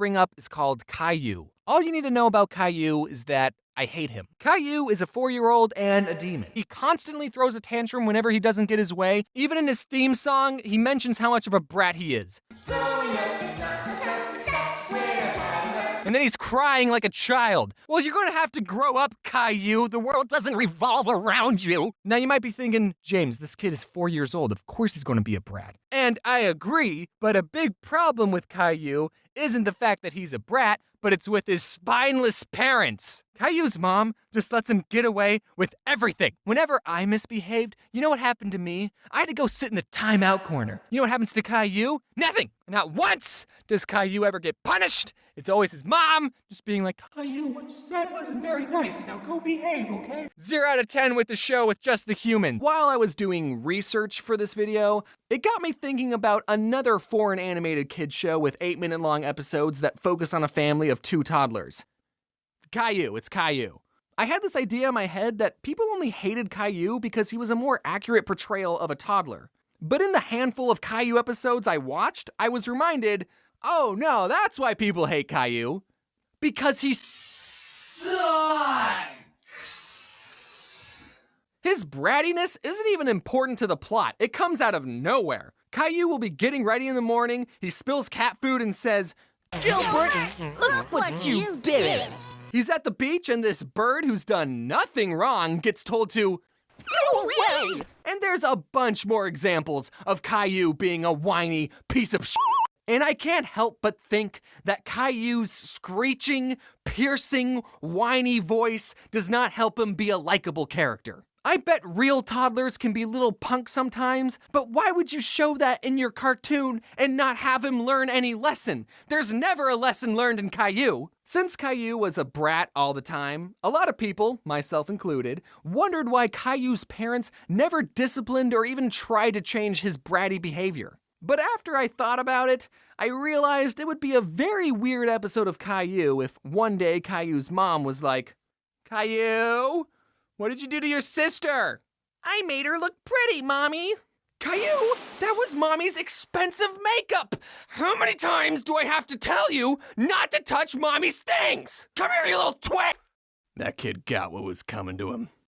bring up is called Caillou. All you need to know about Caillou is that I hate him. Caillou is a 4-year-old and a demon. He constantly throws a tantrum whenever he doesn't get his way. Even in his theme song, he mentions how much of a brat he is. And then he's crying like a child. Well, you're gonna have to grow up, Caillou. The world doesn't revolve around you. Now you might be thinking, James, this kid is 4 years old. Of course he's gonna be a brat. And I agree, but a big problem with Caillou isn't the fact that he's a brat, but it's with his spineless parents. Caillou's mom just lets him get away with everything. Whenever I misbehaved, you know what happened to me? I had to go sit in the timeout corner. You know what happens to Caillou? Nothing. Not once does Caillou ever get punished. It's always his mom just being like, Caillou, what you said wasn't very nice. Now go behave, okay? 0 out of 10 with the show with just the human. While I was doing research for this video, it got me thinking about another foreign animated kid show with 8-minute long episodes that focus on a family of 2 toddlers. Caillou, it's Caillou. I had this idea in my head that people only hated Caillou because he was a more accurate portrayal of a toddler. But in the handful of Caillou episodes I watched, I was reminded, oh no, that's why people hate Caillou. Because he sucks. His brattiness isn't even important to the plot. It comes out of nowhere. Caillou will be getting ready in the morning, he spills cat food and says, Gilbert, look what you did. He's at the beach and this bird who's done nothing wrong gets told to go away. And there's a bunch more examples of Caillou being a whiny piece of shit. And I can't help but think that Caillou's screeching, piercing, whiny voice does not help him be a likable character. I bet real toddlers can be little punks sometimes, but why would you show that in your cartoon and not have him learn any lesson? There's never a lesson learned in Caillou. Since Caillou was a brat all the time, a lot of people, myself included, wondered why Caillou's parents never disciplined or even tried to change his bratty behavior. But after I thought about it, I realized it would be a very weird episode of Caillou if one day Caillou's mom was like, Caillou? What did you do to your sister? I made her look pretty, Mommy. Caillou, that was Mommy's expensive makeup. How many times do I have to tell you not to touch Mommy's things? Come here, you little twit. That kid got what was coming to him.